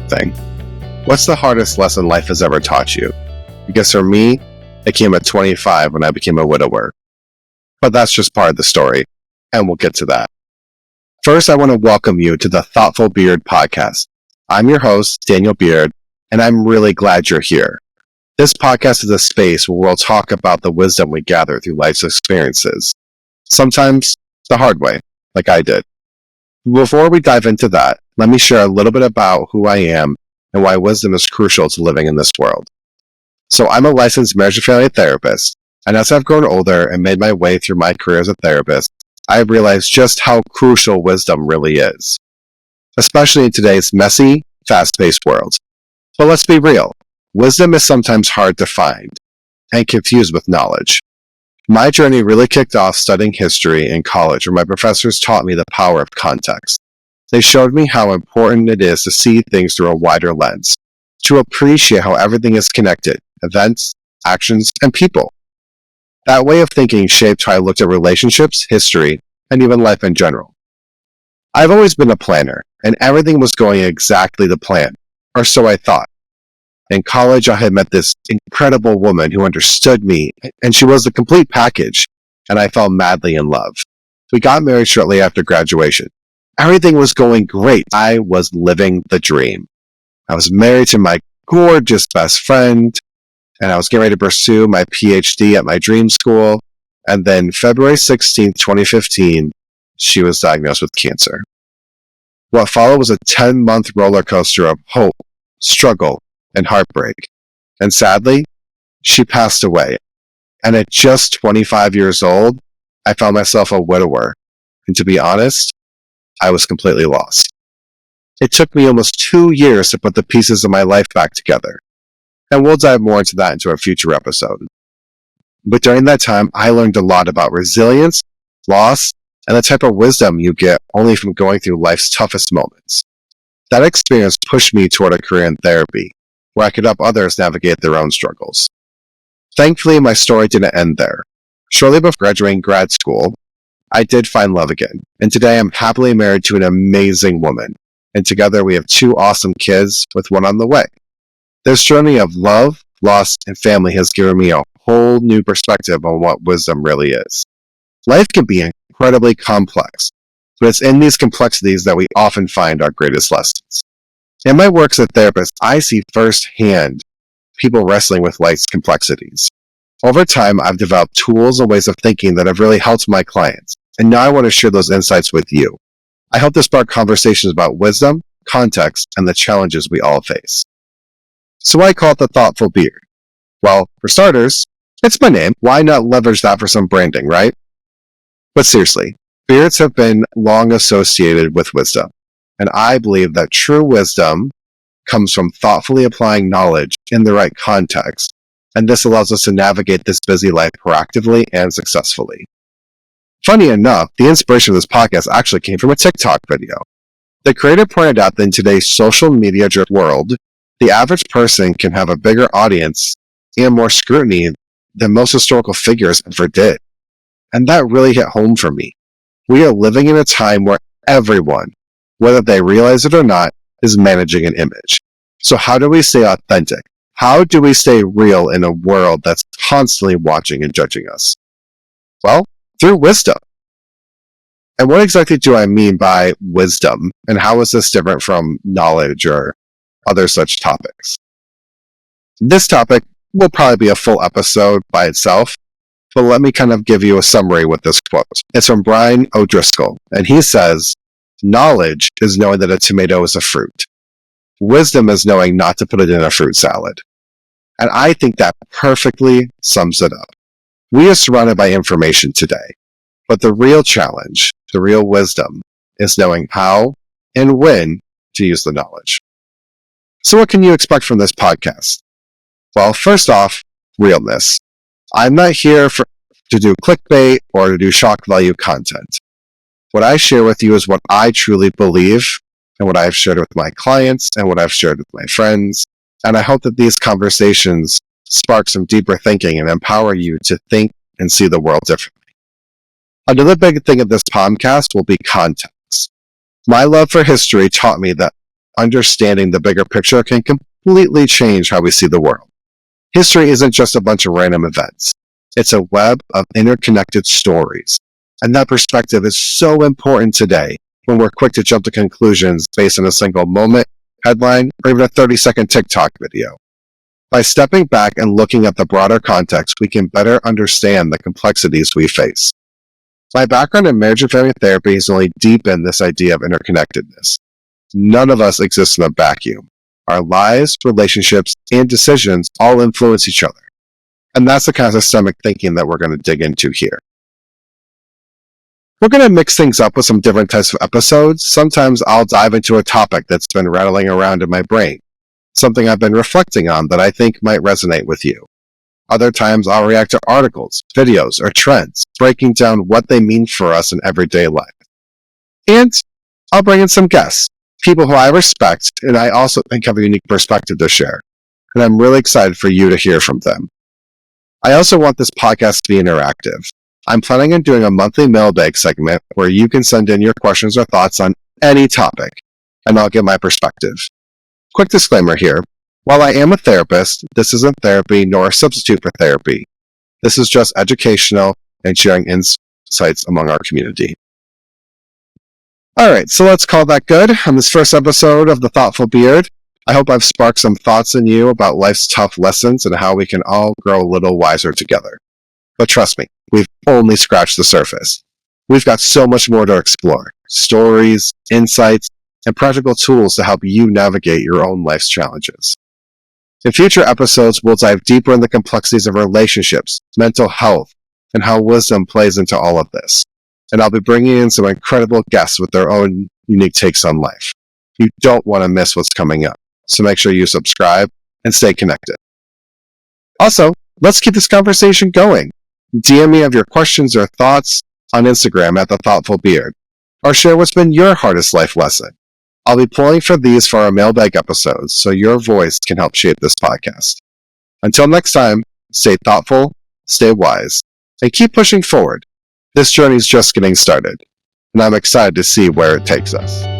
thing. What's the hardest lesson life has ever taught you? Because for me, it came at 25 when I became a widower. But that's just part of the story, and we'll get to that. First, I want to welcome you to the Thoughtful Beard podcast. I'm your host, Daniel Beard, and I'm really glad you're here. This podcast is a space where we'll talk about the wisdom we gather through life's experiences. Sometimes the hard way, like I did. Before we dive into that, let me share a little bit about who I am and why wisdom is crucial to living in this world. So I'm a licensed marriage and family therapist, and as I've grown older and made my way through my career as a therapist, I've realized just how crucial wisdom really is, especially in today's messy, fast-paced world. But let's be real, wisdom is sometimes hard to find and confused with knowledge. My journey really kicked off studying history in college, where my professors taught me the power of context. They showed me how important it is to see things through a wider lens, to appreciate how everything is connected, events, actions, and people. That way of thinking shaped how I looked at relationships, history, and even life in general. I've always been a planner, and everything was going exactly to plan, or so I thought. In college, I had met this incredible woman who understood me, and she was the complete package, and I fell madly in love. We got married shortly after graduation. Everything was going great. I was living the dream. I was married to my gorgeous best friend, and I was getting ready to pursue my PhD at my dream school. And then February 16th, 2015, she was diagnosed with cancer. What followed was a 10-month roller coaster of hope, struggle, and heartbreak. And sadly, she passed away. And at just 25 years old, I found myself a widower. And to be honest, I was completely lost. It took me almost 2 years to put the pieces of my life back together. And we'll dive more into that into a future episode. But during that time, I learned a lot about resilience, loss, and the type of wisdom you get only from going through life's toughest moments. That experience pushed me toward a career in therapy, where I could help others navigate their own struggles. Thankfully, my story didn't end there. Shortly before graduating grad school, I did find love again, and today I'm happily married to an amazing woman, and together we have 2 awesome kids with one on the way. This journey of love, loss, and family has given me a whole new perspective on what wisdom really is. Life can be incredibly complex, but it's in these complexities that we often find our greatest lessons. In my work as a therapist, I see firsthand people wrestling with life's complexities. Over time, I've developed tools and ways of thinking that have really helped my clients, and now I want to share those insights with you. I hope to spark conversations about wisdom, context, and the challenges we all face. So I call it the Thoughtful Beard. Well, for starters, it's my name. Why not leverage that for some branding, right? But seriously, beards have been long associated with wisdom. And I believe that true wisdom comes from thoughtfully applying knowledge in the right context, and this allows us to navigate this busy life proactively and successfully. Funny enough, the inspiration of this podcast actually came from a TikTok video. The creator pointed out that in today's social media-driven world, the average person can have a bigger audience and more scrutiny than most historical figures ever did. And that really hit home for me. We are living in a time where everyone, whether they realize it or not, is managing an image. So how do we stay authentic? How do we stay real in a world that's constantly watching and judging us? Well, through wisdom. And what exactly do I mean by wisdom? And how is this different from knowledge or other such topics? This topic will probably be a full episode by itself, but let me kind of give you a summary with this quote. It's from Brian O'Driscoll, and he says, "Knowledge is knowing that a tomato is a fruit. Wisdom is knowing not to put it in a fruit salad." And I think that perfectly sums it up. We are surrounded by information today, but the real challenge, the real wisdom, is knowing how and when to use the knowledge. So what can you expect from this podcast? Well, first off, realness. I'm not here to do clickbait or to do shock value content. What I share with you is what I truly believe and what I've shared with my clients and what I've shared with my friends. And I hope that these conversations spark some deeper thinking and empower you to think and see the world differently. Another big thing of this podcast will be context. My love for history taught me that understanding the bigger picture can completely change how we see the world. History isn't just a bunch of random events. It's a web of interconnected stories. And that perspective is so important today when we're quick to jump to conclusions based on a single moment, headline, or even a 30-second TikTok video. By stepping back and looking at the broader context, we can better understand the complexities we face. My background in marriage and family therapy has only deepened this idea of interconnectedness. None of us exist in a vacuum. Our lives, relationships, and decisions all influence each other. And that's the kind of systemic thinking that we're going to dig into here. We're going to mix things up with some different types of episodes. Sometimes I'll dive into a topic that's been rattling around in my brain, something I've been reflecting on that I think might resonate with you. Other times I'll react to articles, videos, or trends, breaking down what they mean for us in everyday life. And I'll bring in some guests, people who I respect and I also think have a unique perspective to share. And I'm really excited for you to hear from them. I also want this podcast to be interactive. I'm planning on doing a monthly mailbag segment where you can send in your questions or thoughts on any topic, and I'll give my perspective. Quick disclaimer here. While I am a therapist, this isn't therapy nor a substitute for therapy. This is just educational and sharing insights among our community. Alright, so let's call that good on this first episode of The Thoughtful Beard. I hope I've sparked some thoughts in you about life's tough lessons and how we can all grow a little wiser together. But trust me, we've only scratched the surface. We've got so much more to explore. Stories, insights, and practical tools to help you navigate your own life's challenges. In future episodes, we'll dive deeper in the complexities of relationships, mental health, and how wisdom plays into all of this. And I'll be bringing in some incredible guests with their own unique takes on life. You don't want to miss what's coming up, so make sure you subscribe and stay connected. Also, let's keep this conversation going. DM me of your questions or thoughts on Instagram at The Thoughtful Beard, or share what's been your hardest life lesson. I'll be pulling for these for our mailbag episodes, so your voice can help shape this podcast. Until next time, stay thoughtful, stay wise, and keep pushing forward. This journey is just getting started, and I'm excited to see where it takes us.